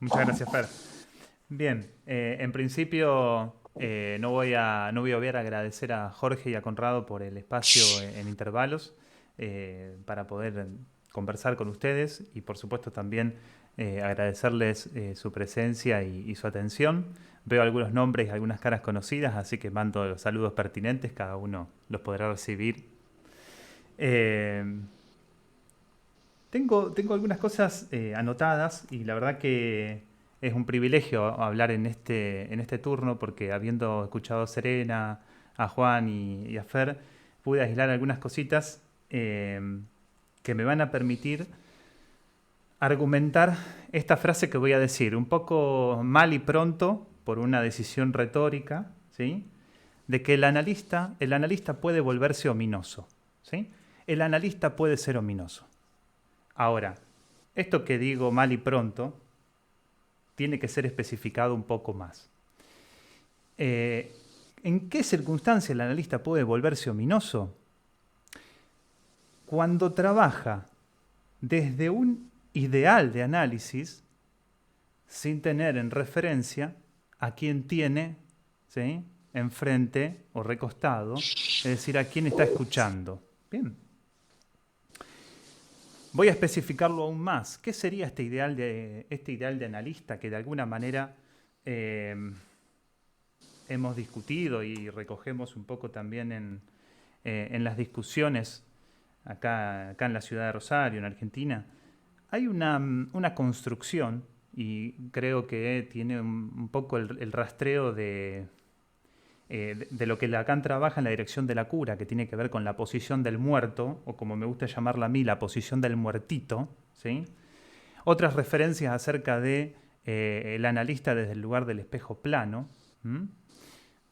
Muchas gracias, Fer. Bien, en principio no voy a obviar agradecer a Jorge y a Conrado por el espacio en intervalos para poder conversar con ustedes y por supuesto también agradecerles su presencia y su atención. Veo algunos nombres y algunas caras conocidas, así que mando los saludos pertinentes, cada uno los podrá recibir. Eh, tengo algunas cosas anotadas y la verdad que es un privilegio hablar en este turno porque habiendo escuchado a Serena, a Juan y a Fer, pude aislar algunas cositas eh, que me van a permitir argumentar esta frase que voy a decir, un poco mal y pronto por una decisión retórica, ¿sí? De que el analista puede volverse ominoso, ¿sí? El analista puede ser ominoso. Ahora, esto que digo mal y pronto tiene que ser especificado un poco más. Eh, ¿En qué circunstancia el analista puede volverse ominoso? Cuando trabaja desde un ideal de análisis sin tener en referencia a quien tiene, ¿sí?, enfrente o recostado, es decir, a quien está escuchando. Bien, voy a especificarlo aún más. ¿Qué sería este ideal de analista que de alguna manera eh, hemos discutido y recogemos un poco también en las discusiones acá en la ciudad de Rosario, en Argentina? Hay una construcción, y creo que tiene un poco el rastreo de lo que Lacan trabaja en la dirección de la cura, que tiene que ver con la posición del muerto, o como me gusta llamarla a mí, la posición del muertito, ¿sí? Otras referencias acerca de el analista desde el lugar del espejo plano. ¿Mm?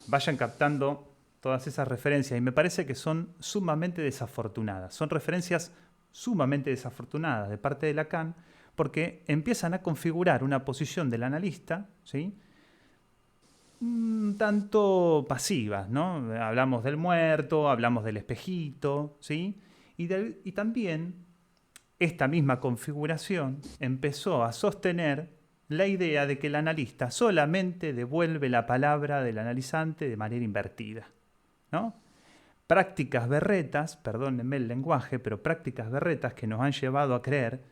Vayan captando todas esas referencias y me parece que son sumamente desafortunadas. Son referencias sumamente desafortunadas de parte de Lacan porque empiezan a configurar una posición del analista, ¿sí?, un tanto pasivas, ¿no? Hablamos del muerto, hablamos del espejito, ¿sí? Y también esta misma configuración empezó a sostener la idea de que el analista solamente devuelve la palabra del analizante de manera invertida, ¿no? Prácticas berretas, perdónenme el lenguaje, pero prácticas berretas que nos han llevado a creer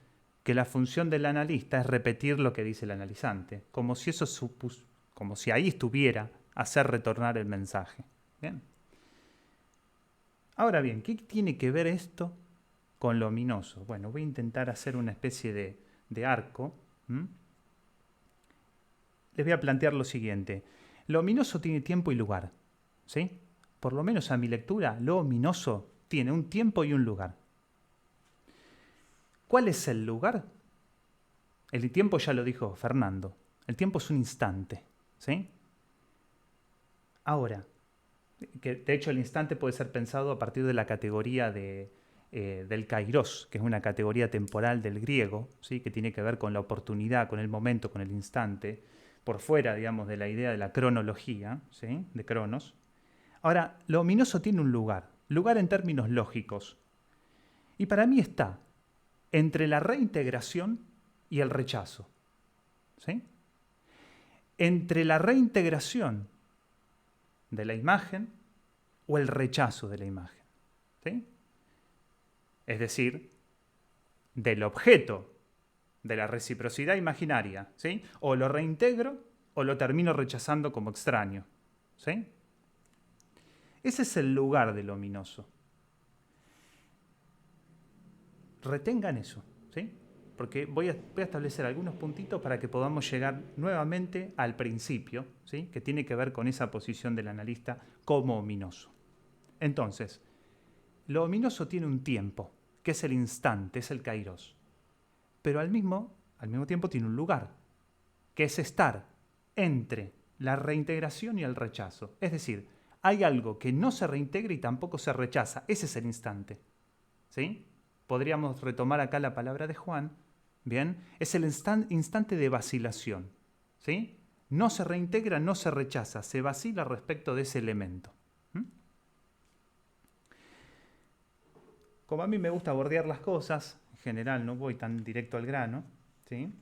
que la función del analista es repetir lo que dice el analizante, como si ahí estuviera hacer retornar el mensaje. Bien. Ahora bien, ¿qué tiene que ver esto con lo ominoso? Bueno, voy a intentar hacer una especie de arco. ¿Mm? Les voy a plantear lo siguiente. Lo ominoso tiene tiempo y lugar, ¿sí? Por lo menos a mi lectura, lo ominoso tiene un tiempo y un lugar. ¿Cuál es el lugar? El tiempo ya lo dijo Fernando. El tiempo es un instante, ¿sí? Ahora, que de hecho el instante puede ser pensado a partir de la categoría del kairos, que es una categoría temporal del griego, ¿sí?, que tiene que ver con la oportunidad, con el momento, con el instante, por fuera, digamos, de la idea de la cronología, ¿sí?, de Cronos. Ahora, lo ominoso tiene un lugar en términos lógicos, y para mí está entre la reintegración y el rechazo, ¿sí? Entre la reintegración de la imagen o el rechazo de la imagen, ¿sí? Es decir, del objeto de la reciprocidad imaginaria, ¿sí? O lo reintegro o lo termino rechazando como extraño, ¿sí? Ese es el lugar del ominoso. Retengan eso, ¿sí? Porque voy a establecer algunos puntitos para que podamos llegar nuevamente al principio, ¿sí?, que tiene que ver con esa posición del analista como ominoso. Entonces, lo ominoso tiene un tiempo, que es el instante, es el kairos. Pero al mismo tiempo tiene un lugar, que es estar entre la reintegración y el rechazo. Es decir, hay algo que no se reintegra y tampoco se rechaza. Ese es el instante, ¿sí? Podríamos retomar acá la palabra de Juan. Bien, es el instante de vacilación, ¿sí? No se reintegra, no se rechaza, se vacila respecto de ese elemento. ¿Mm? Como a mí me gusta bordear las cosas, en general no voy tan directo al grano, ¿sí?,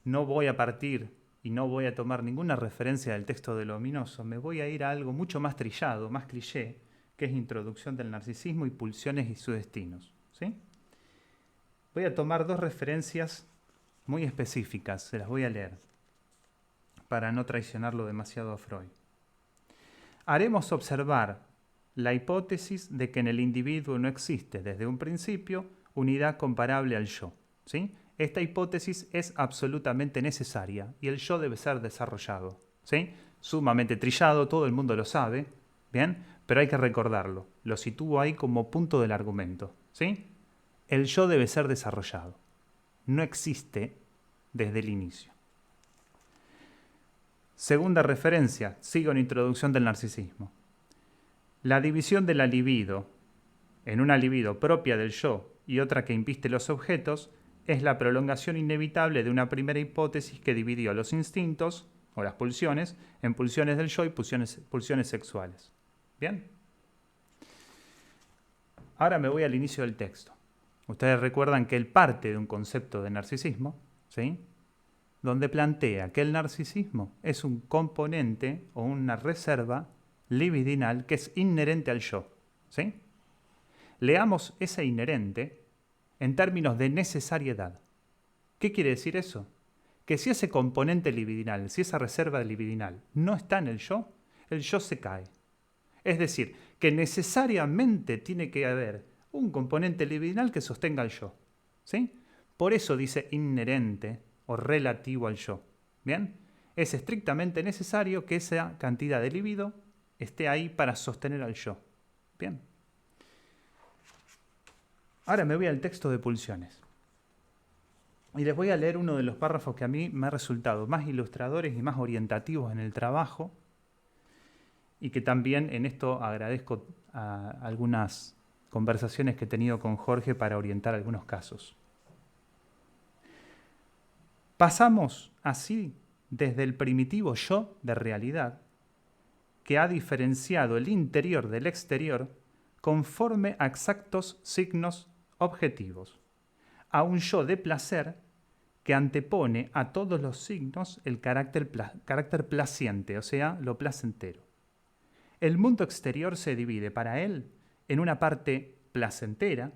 no voy a partir y no voy a tomar ninguna referencia del texto de Luminoso, me voy a ir a algo mucho más trillado, más cliché, que es Introducción del narcisismo y Pulsiones y sus destinos. ¿Sí? Voy a tomar dos referencias muy específicas, se las voy a leer, para no traicionarlo demasiado a Freud. Haremos observar la hipótesis de que en el individuo no existe desde un principio unidad comparable al yo. ¿Sí? Esta hipótesis es absolutamente necesaria y el yo debe ser desarrollado. ¿Sí? Sumamente trillado, todo el mundo lo sabe, ¿bien? Pero hay que recordarlo. Lo sitúo ahí como punto del argumento. ¿Sí? El yo debe ser desarrollado. No existe desde el inicio. Segunda referencia, sigo en Introducción del narcisismo. La división de la libido en una libido propia del yo y otra que inviste los objetos es la prolongación inevitable de una primera hipótesis que dividió los instintos, o las pulsiones, en pulsiones del yo y pulsiones sexuales. ¿Bien? Ahora me voy al inicio del texto. Ustedes recuerdan que él parte de un concepto de narcisismo, ¿sí? Donde plantea que el narcisismo es un componente o una reserva libidinal que es inherente al yo. ¿Sí? Leamos ese inherente en términos de necesariedad. ¿Qué quiere decir eso? Que si ese componente libidinal, si esa reserva libidinal no está en el yo se cae. Es decir, que necesariamente tiene que haber un componente libidinal que sostenga al yo. ¿Sí? Por eso dice inherente o relativo al yo. ¿Bien? Es estrictamente necesario que esa cantidad de libido esté ahí para sostener al yo. Bien. Ahora me voy al texto de Pulsiones. Y les voy a leer uno de los párrafos que a mí me ha resultado más ilustradores y más orientativos en el trabajo, y que también en esto agradezco a algunas conversaciones que he tenido con Jorge para orientar algunos casos. Pasamos así desde el primitivo yo de realidad, que ha diferenciado el interior del exterior conforme a exactos signos objetivos, a un yo de placer que antepone a todos los signos el carácter placiente, o sea, lo placentero. El mundo exterior se divide para él en una parte placentera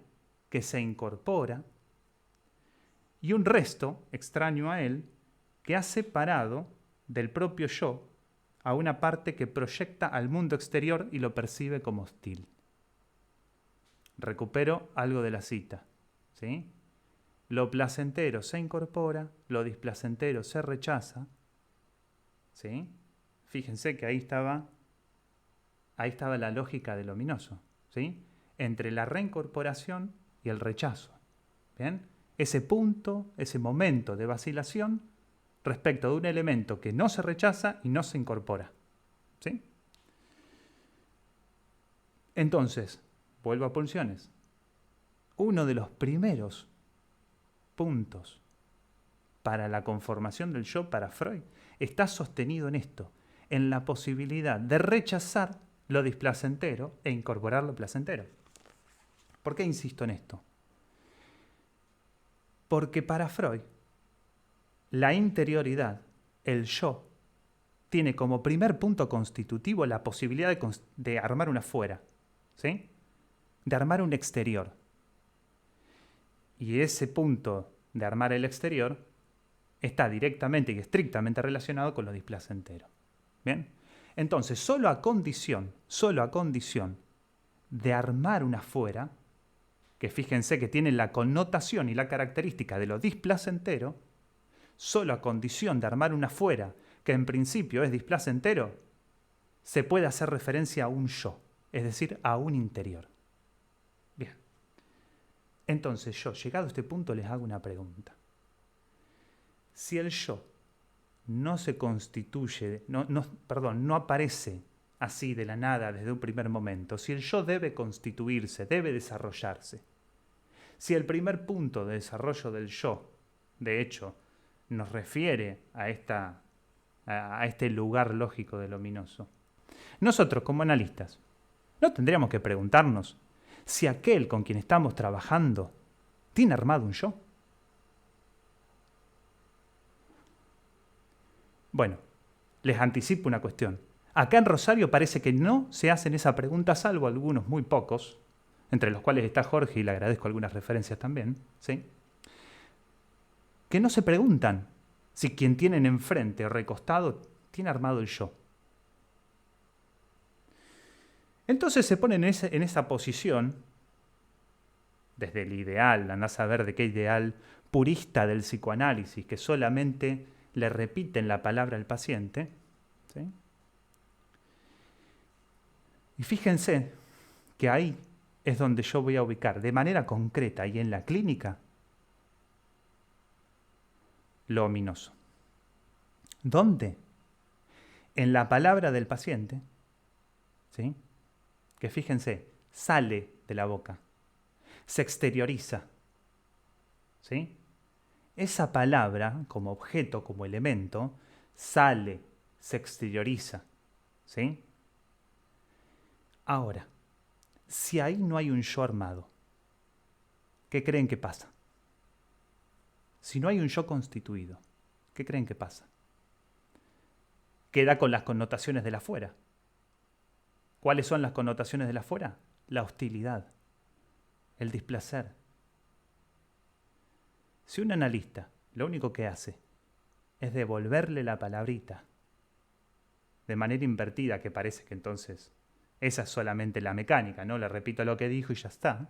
que se incorpora y un resto extraño a él que ha separado del propio yo a una parte que proyecta al mundo exterior y lo percibe como hostil. Recupero algo de la cita, ¿sí? Lo placentero se incorpora, lo displacentero se rechaza, ¿sí? Fíjense que ahí estaba la lógica del Luminoso, ¿sí? Entre la reincorporación y el rechazo, ¿bien? Ese punto, ese momento de vacilación respecto de un elemento que no se rechaza y no se incorpora, ¿sí? Entonces, vuelvo a Pulsiones. Uno de los primeros puntos para la conformación del yo para Freud está sostenido en esto, en la posibilidad de rechazar lo displacentero e incorporar lo placentero. ¿Por qué insisto en esto? Porque para Freud, la interioridad, el yo, tiene como primer punto constitutivo la posibilidad de armar una fuera, ¿sí? De armar un exterior. Y ese punto de armar el exterior está directamente y estrictamente relacionado con lo displacentero. ¿Bien? Entonces, solo a condición de armar una fuera, que fíjense que tiene la connotación y la característica de lo displacentero, solo a condición de armar una fuera que en principio es displacentero, se puede hacer referencia a un yo, es decir, a un interior. Bien. Entonces yo, llegado a este punto, les hago una pregunta. Si el yo no se constituye, no aparece así de la nada desde un primer momento, si el yo debe constituirse, debe desarrollarse, si el primer punto de desarrollo del yo, de hecho, nos refiere a este lugar lógico del Luminoso, nosotros como analistas no tendríamos que preguntarnos si aquel con quien estamos trabajando tiene armado un yo. Bueno, les anticipo una cuestión. Acá en Rosario parece que no se hacen esa pregunta, salvo algunos muy pocos, entre los cuales está Jorge y le agradezco algunas referencias también, ¿sí? Que no se preguntan si quien tienen enfrente o recostado tiene armado el yo. Entonces se ponen en esa posición, desde el ideal, andá a saber de qué ideal purista del psicoanálisis, que solamente le repiten la palabra al paciente, ¿sí? Y fíjense que ahí es donde yo voy a ubicar de manera concreta y en la clínica lo ominoso. ¿Dónde? En la palabra del paciente, ¿sí? Que fíjense, sale de la boca, se exterioriza, ¿sí? Esa palabra, como objeto, como elemento, sale, se exterioriza, ¿sí? Ahora, si ahí no hay un yo armado, ¿qué creen que pasa? Si no hay un yo constituido, ¿qué creen que pasa? Queda con las connotaciones del afuera. ¿Cuáles son las connotaciones del afuera? La hostilidad, el displacer. Si un analista lo único que hace es devolverle la palabrita de manera invertida, que parece que entonces esa es solamente la mecánica, ¿no? Le repito lo que dijo y ya está.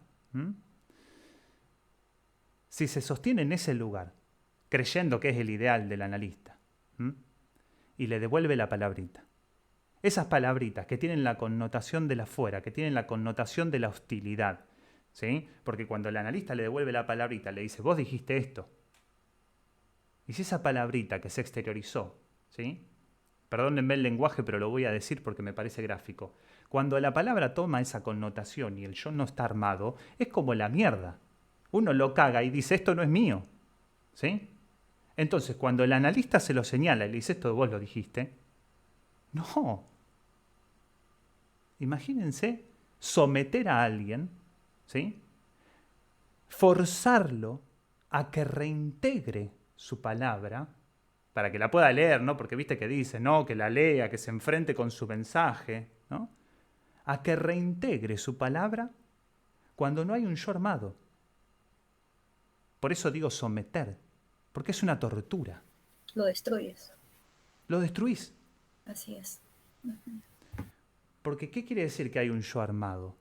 Si se sostiene en ese lugar, creyendo que es el ideal del analista, y le devuelve la palabrita, esas palabritas que tienen la connotación de la afuera, que tienen la connotación de la hostilidad, ¿sí? Porque cuando el analista le devuelve la palabrita, le dice, vos dijiste esto. Y si esa palabrita que se exteriorizó, ¿sí? Perdónenme el lenguaje, pero lo voy a decir porque me parece gráfico. Cuando la palabra toma esa connotación y el yo no está armado, es como la mierda. Uno lo caga y dice, esto no es mío, ¿sí? Entonces, cuando el analista se lo señala y le dice, esto vos lo dijiste, no. Imagínense someter a alguien, ¿sí? Forzarlo a que reintegre su palabra para que la pueda leer, ¿no? Porque viste que dice, ¿no? Que la lea, que se enfrente con su mensaje, ¿no? A que reintegre su palabra cuando no hay un yo armado. Por eso digo someter, porque es una tortura. Lo destruyes. Lo destruís. Así es. Porque ¿qué quiere decir que hay un yo armado?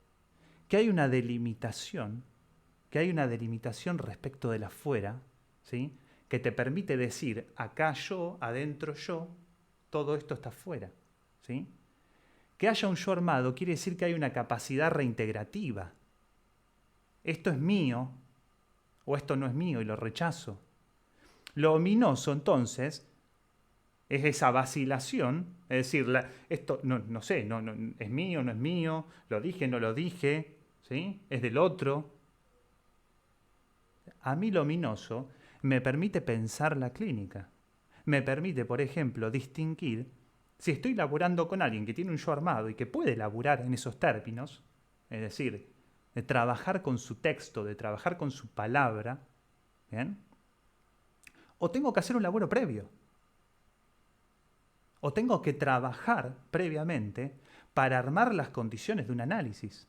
Que hay una delimitación, respecto del afuera, ¿sí? Que te permite decir, acá yo, adentro yo, todo esto está afuera, ¿sí? Que haya un yo armado quiere decir que hay una capacidad reintegrativa. Esto es mío o esto no es mío y lo rechazo. Lo ominoso, entonces, es esa vacilación, es decir, esto no sé, no, es mío, no es mío, lo dije, no lo dije, ¿sí? Es del otro. A mí lo ominoso me permite pensar la clínica. Me permite, por ejemplo, distinguir si estoy laburando con alguien que tiene un yo armado y que puede laburar en esos términos, es decir, de trabajar con su texto, de trabajar con su palabra, ¿bien? O tengo que hacer un laburo previo. O tengo que trabajar previamente para armar las condiciones de un análisis.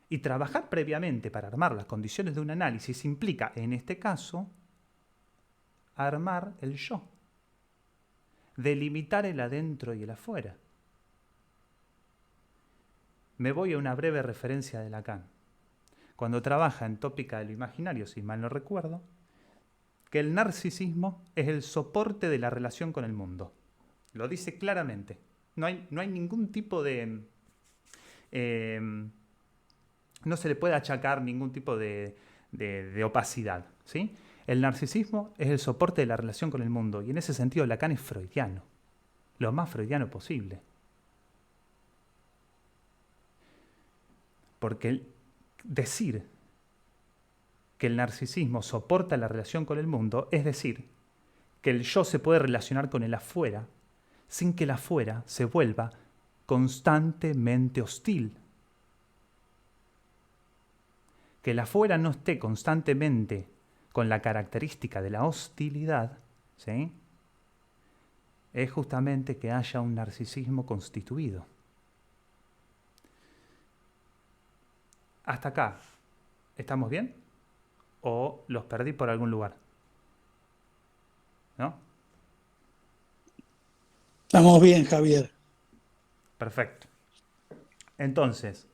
Y trabajar previamente para armar las condiciones de un análisis implica, en este caso, armar el yo. Delimitar el adentro y el afuera. Me voy a una breve referencia de Lacan. Cuando trabaja en Tópica de lo Imaginario, si mal no recuerdo, que el narcisismo es el soporte de la relación con el mundo. Lo dice claramente. No hay ningún tipo de... no se le puede achacar ningún tipo de opacidad, ¿sí? El narcisismo es el soporte de la relación con el mundo y en ese sentido Lacan es freudiano, lo más freudiano posible. Porque decir que el narcisismo soporta la relación con el mundo es decir que el yo se puede relacionar con el afuera sin que el afuera se vuelva constantemente hostil. Que el afuera no esté constantemente con la característica de la hostilidad, ¿sí? es justamente que haya un narcisismo constituido. ¿Hasta acá estamos bien? ¿O los perdí por algún lugar? ¿No? Estamos bien, Javier. Perfecto. Entonces,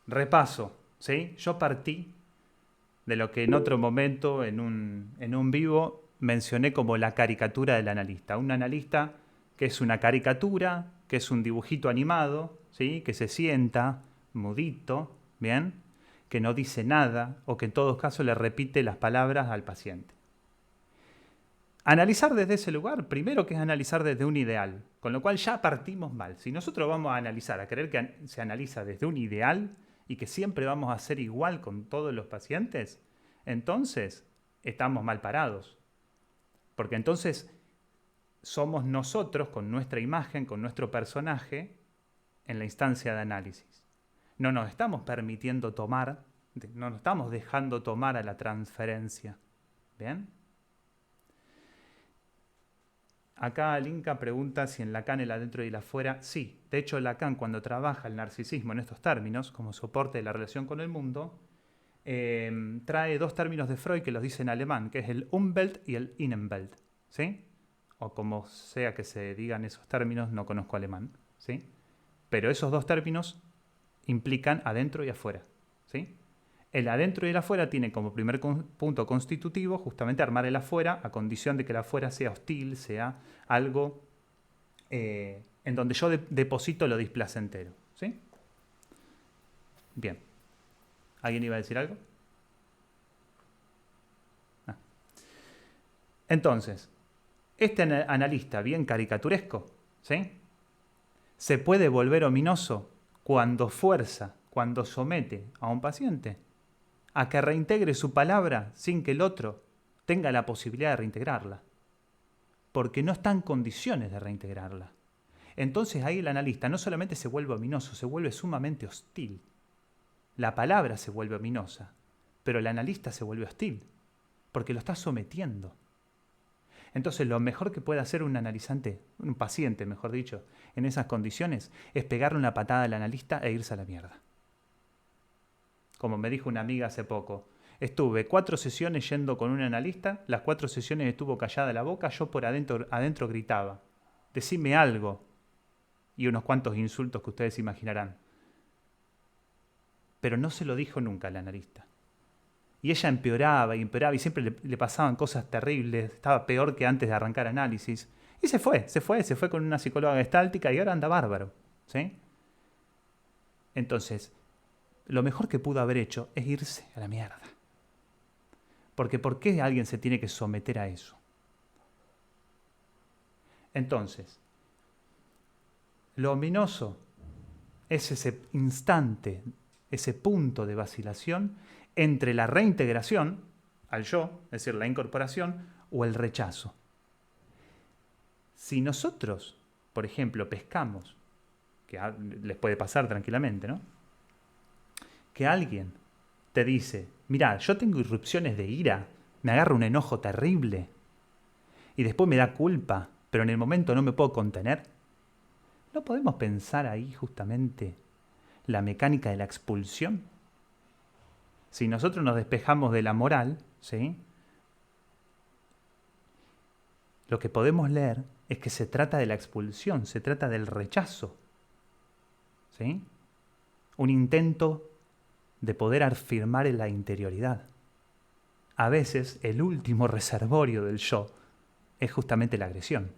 repaso, ¿sí? Yo partí de lo que en otro momento, en un vivo, mencioné como la caricatura del analista. Un analista que es una caricatura, que es un dibujito animado, ¿sí? Que se sienta mudito, ¿bien? Que no dice nada o que en todo caso le repite las palabras al paciente. Analizar desde ese lugar, primero que es analizar desde un ideal, con lo cual ya partimos mal. Si nosotros vamos a analizar, a creer que se analiza desde un ideal y que siempre vamos a ser igual con todos los pacientes, entonces estamos mal parados. Porque entonces somos nosotros con nuestra imagen, con nuestro personaje, en la instancia de análisis. No nos estamos permitiendo tomar, no nos estamos dejando tomar a la transferencia. ¿Bien? Acá Linka pregunta si en Lacan el adentro y el afuera. Sí, de hecho Lacan cuando trabaja el narcisismo en estos términos, como soporte de la relación con el mundo, trae dos términos de Freud que los dice en alemán, que es el Umwelt y el Innenwelt, ¿sí? O como sea que se digan esos términos, no conozco alemán, ¿sí? Pero esos dos términos implican adentro y afuera, ¿sí? El adentro y el afuera tiene como primer punto constitutivo justamente armar el afuera a condición de que el afuera sea hostil, sea algo en donde yo deposito lo displacentero, ¿sí? Bien. ¿Alguien iba a decir algo? Ah. Entonces, este analista bien caricaturesco, ¿sí? Se puede volver ominoso cuando fuerza, cuando somete a un paciente a que reintegre su palabra sin que el otro tenga la posibilidad de reintegrarla, porque no está en condiciones de reintegrarla. Entonces ahí el analista no solamente se vuelve ominoso, se vuelve sumamente hostil. La palabra se vuelve ominosa, pero el analista se vuelve hostil, porque lo está sometiendo. Entonces lo mejor que puede hacer un analizante, un paciente mejor dicho, en esas condiciones, es pegarle una patada al analista e irse a la mierda. Como me dijo una amiga hace poco, estuve 4 sesiones yendo con un analista, las 4 sesiones estuvo callada la boca, yo por adentro gritaba, decime algo, y unos cuantos insultos que ustedes imaginarán. Pero no se lo dijo nunca al analista. Y ella empeoraba y empeoraba y siempre le pasaban cosas terribles, estaba peor que antes de arrancar análisis. Y se fue con una psicóloga gestáltica y ahora anda bárbaro, ¿sí? Entonces, lo mejor que pudo haber hecho es irse a la mierda. Porque ¿por qué alguien se tiene que someter a eso? Entonces, lo ominoso es ese instante, ese punto de vacilación entre la reintegración al yo, es decir, la incorporación, o el rechazo. Si nosotros, por ejemplo, pescamos, que les puede pasar tranquilamente, ¿no? Que alguien te dice, mirá, yo tengo irrupciones de ira, me agarra un enojo terrible y después me da culpa, pero en el momento no me puedo contener. ¿No podemos pensar ahí justamente la mecánica de la expulsión? Si nosotros nos despejamos de la moral, ¿sí? Lo que podemos leer es que se trata de la expulsión, se trata del rechazo, ¿sí? Un intento de poder afirmar en la interioridad. A veces el último reservorio del yo es justamente la agresión,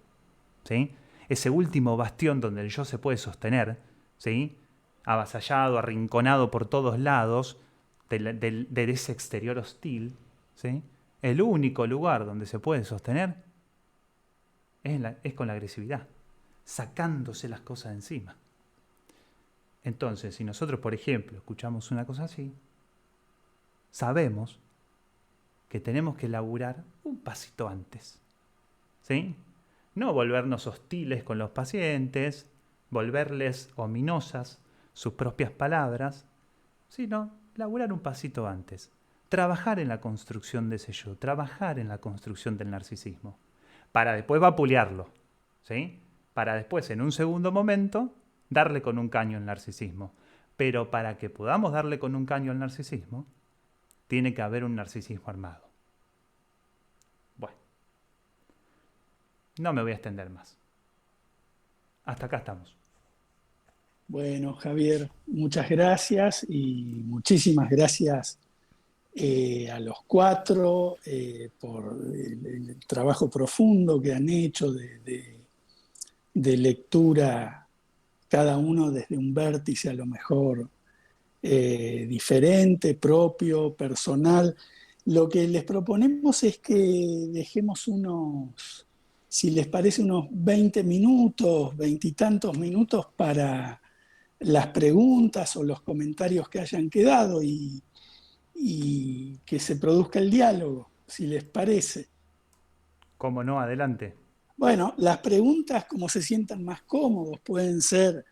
¿sí? Ese último bastión donde el yo se puede sostener, ¿sí? Avasallado, arrinconado por todos lados de ese exterior hostil, ¿sí? El único lugar donde se puede sostener es con la agresividad, sacándose las cosas de encima. Entonces, si nosotros, por ejemplo, escuchamos una cosa así, sabemos que tenemos que laburar un pasito antes, ¿sí? No volvernos hostiles con los pacientes, volverles ominosas sus propias palabras, sino laburar un pasito antes. Trabajar en la construcción de ese yo, trabajar en la construcción del narcisismo, para después vapulearlo, ¿sí? Para después, en un segundo momento, darle con un caño al narcisismo. Pero para que podamos darle con un caño al narcisismo, tiene que haber un narcisismo armado. Bueno, no me voy a extender más. Hasta acá estamos. Bueno, Javier, muchas gracias y muchísimas gracias a los cuatro por el trabajo profundo que han hecho de lectura, cada uno desde un vértice a lo mejor diferente, propio, personal. Lo que les proponemos es que dejemos unos, si les parece, unos 20 minutos, veintitantos minutos para las preguntas o los comentarios que hayan quedado y que se produzca el diálogo, si les parece. ¿Cómo no? Adelante. Bueno, las preguntas, como se sientan más cómodos, pueden ser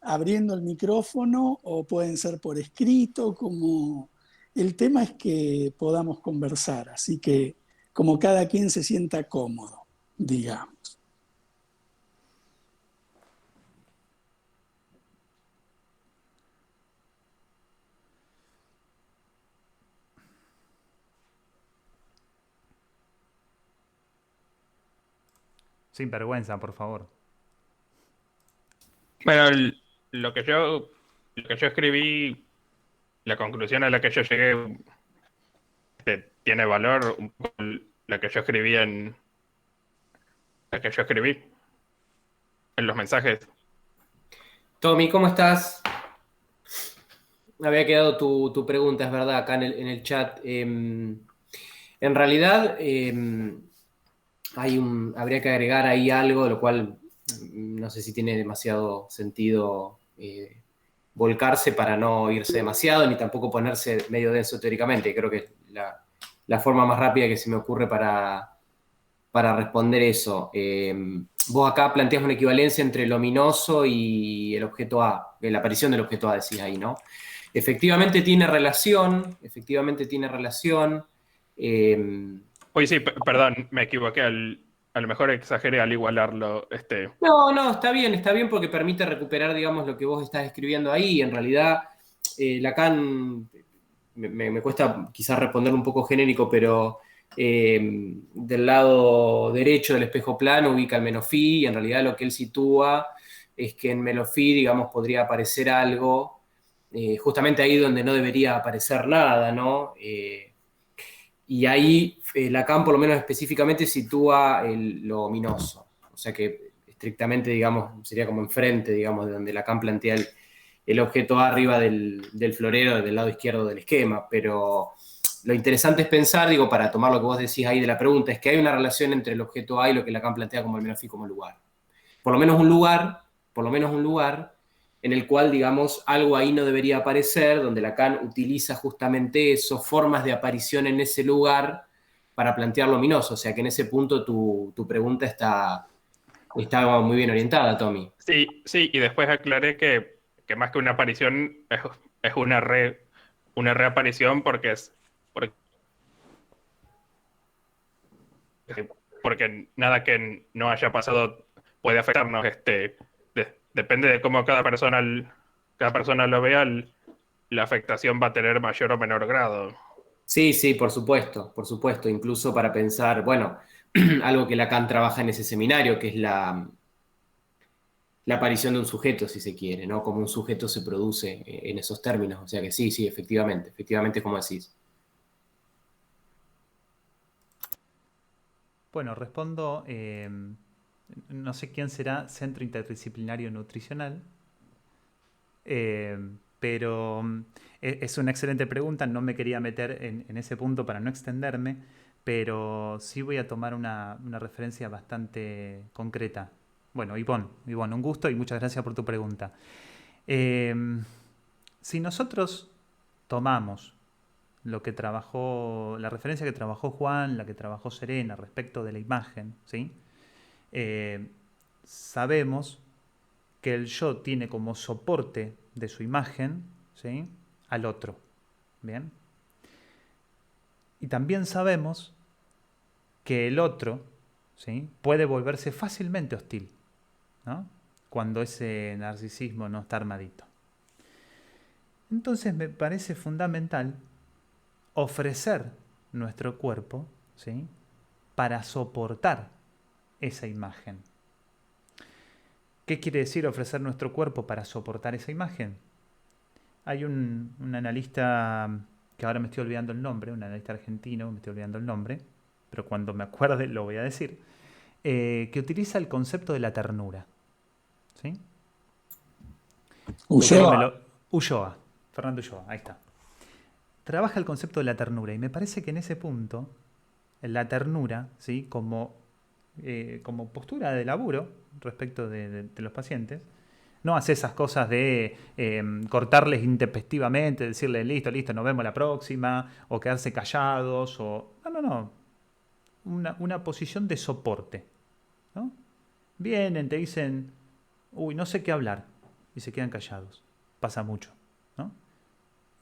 abriendo el micrófono o pueden ser por escrito, como el tema es que podamos conversar, así que como cada quien se sienta cómodo, digamos. Sin vergüenza, por favor. Bueno, lo que yo escribí, la conclusión a la que yo llegué, tiene valor un poco la que yo escribí la que yo escribí en los mensajes. Tommy, ¿cómo estás? Había quedado tu pregunta, es verdad, acá en el chat. En realidad, habría que agregar ahí algo, lo cual no sé si tiene demasiado sentido volcarse para no irse demasiado, ni tampoco ponerse medio denso teóricamente. Creo que es la forma más rápida que se me ocurre para responder eso. Vos acá planteas una equivalencia entre el ominoso y el objeto A, la aparición del objeto A, decís ahí, ¿no? Efectivamente tiene relación, Uy, sí, perdón, me equivoqué. A lo mejor exageré al igualarlo. No, está bien porque permite recuperar, digamos, lo que vos estás escribiendo ahí. En realidad, Lacan, me cuesta quizás responder un poco genérico, pero del lado derecho del espejo plano ubica el Menofí y en realidad lo que él sitúa es que en Menofí, digamos, podría aparecer algo, justamente ahí donde no debería aparecer nada, ¿no? Y ahí Lacan, por lo menos específicamente, sitúa lo ominoso. O sea que estrictamente, digamos, sería como enfrente, digamos, de donde Lacan plantea el objeto A arriba del florero, del lado izquierdo del esquema. Pero lo interesante es pensar, digo, para tomar lo que vos decís ahí de la pregunta, es que hay una relación entre el objeto A y lo que Lacan plantea como el Menofí como lugar. Por lo menos un lugar en el cual, digamos, algo ahí no debería aparecer, donde Lacan utiliza justamente eso, formas de aparición en ese lugar para plantear lo ominoso. O sea que en ese punto tu pregunta está muy bien orientada, Tommy. Sí, sí, y después aclaré que más que una aparición es una reaparición porque, porque nada que no haya pasado puede afectarnos. Depende de cómo cada persona lo vea, la afectación va a tener mayor o menor grado. Sí, sí, por supuesto, incluso para pensar, bueno, algo que Lacan trabaja en ese seminario, que es la aparición de un sujeto, si se quiere, ¿no? Cómo un sujeto se produce en esos términos. O sea que sí, sí, efectivamente, como decís. Bueno, respondo, no sé quién será Centro Interdisciplinario Nutricional, pero es una excelente pregunta, no me quería meter en ese punto para no extenderme, pero sí voy a tomar una referencia bastante concreta. Bueno, Ivonne, un gusto y muchas gracias por tu pregunta. Eh, si nosotros tomamos lo que trabajó, la referencia que trabajó Juan, la que trabajó Serena respecto de la imagen, ¿sí? Eh, sabemos que el yo tiene como soporte de su imagen, ¿sí? Al otro. ¿Bien? Y también sabemos que el otro ¿sí? Puede volverse fácilmente hostil, ¿no? Cuando ese narcisismo no está armadito. Entonces me parece fundamental ofrecer nuestro cuerpo, ¿sí? Para soportar esa imagen. ¿Qué quiere decir ofrecer nuestro cuerpo para soportar esa imagen? Hay un analista, que ahora me estoy olvidando el nombre, un analista argentino, me estoy olvidando el nombre, pero cuando me acuerde lo voy a decir, que utiliza el concepto de la ternura. ¿Sí? Ulloa, Fernando Ulloa, ahí está. Trabaja el concepto de la ternura y me parece que en ese punto, la ternura, ¿sí? como postura de laburo respecto de los pacientes, no hace esas cosas de cortarles intempestivamente, decirles listo, nos vemos la próxima, o quedarse callados, o... No. Una posición de soporte, ¿no? Vienen, te dicen, uy, no sé qué hablar, y se quedan callados. Pasa mucho, ¿no?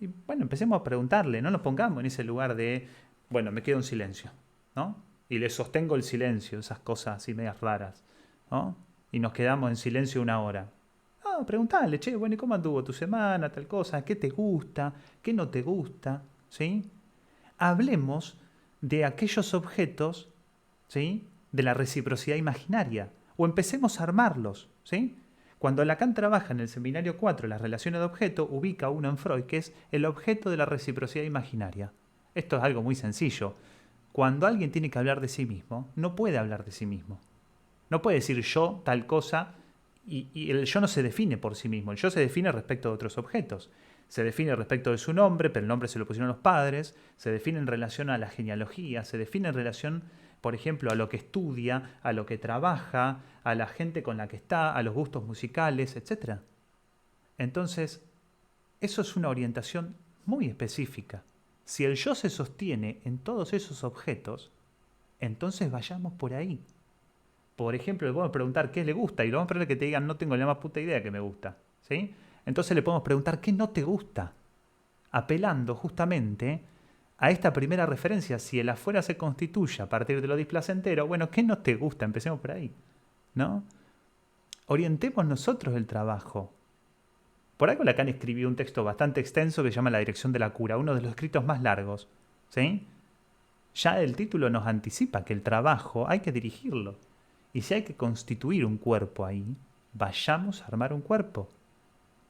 Y bueno, empecemos a preguntarle, no nos pongamos en ese lugar de, bueno, me quedo en silencio, ¿no? Y le sostengo el silencio, esas cosas así medias raras, ¿no? Y nos quedamos en silencio 1 hora. Preguntale, che, bueno, ¿y cómo anduvo tu semana, tal cosa? ¿Qué te gusta? ¿Qué no te gusta? ¿Sí? Hablemos de aquellos objetos, ¿sí? De la reciprocidad imaginaria. O empecemos a armarlos, ¿sí? Cuando Lacan trabaja en el seminario 4, las relaciones de objeto, ubica uno en Freud, que es el objeto de la reciprocidad imaginaria. Esto es algo muy sencillo. Cuando alguien tiene que hablar de sí mismo, no puede hablar de sí mismo. No puede decir yo tal cosa, y el yo no se define por sí mismo. El yo se define respecto de otros objetos. Se define respecto de su nombre, pero el nombre se lo pusieron los padres. Se define en relación a la genealogía. Se define en relación, por ejemplo, a lo que estudia, a lo que trabaja, a la gente con la que está, a los gustos musicales, etc. Entonces, eso es una orientación muy específica. Si el yo se sostiene en todos esos objetos, entonces vayamos por ahí. Por ejemplo, le podemos preguntar qué le gusta y lo vamos a preguntar que te digan no tengo la más puta idea que me gusta, ¿sí? Entonces le podemos preguntar qué no te gusta, apelando justamente a esta primera referencia. Si el afuera se constituye a partir de lo displacentero, bueno, ¿qué no te gusta? Empecemos por ahí, ¿no? Orientemos nosotros el trabajo. Por algo Lacan escribió un texto bastante extenso que se llama La dirección de la cura, uno de los escritos más largos, ¿sí? Ya el título nos anticipa que el trabajo hay que dirigirlo. Y si hay que constituir un cuerpo ahí, vayamos a armar un cuerpo.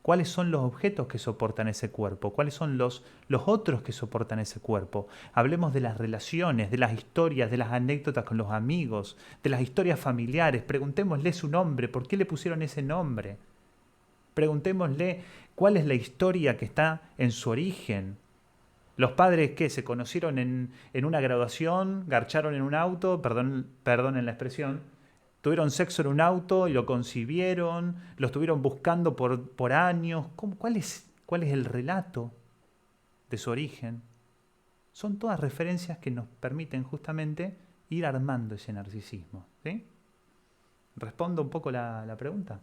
¿Cuáles son los objetos que soportan ese cuerpo? ¿Cuáles son los otros que soportan ese cuerpo? Hablemos de las relaciones, de las historias, de las anécdotas con los amigos, de las historias familiares. Preguntémosle su nombre, ¿por qué le pusieron ese nombre? Preguntémosle cuál es la historia que está en su origen. Los padres que se conocieron en una graduación, garcharon en un auto, perdón en la expresión, tuvieron sexo en un auto y lo concibieron, lo estuvieron buscando por años. ¿Cuál es el relato de su origen? Son todas referencias que nos permiten justamente ir armando ese narcisismo, ¿sí? ¿Respondo un poco la pregunta?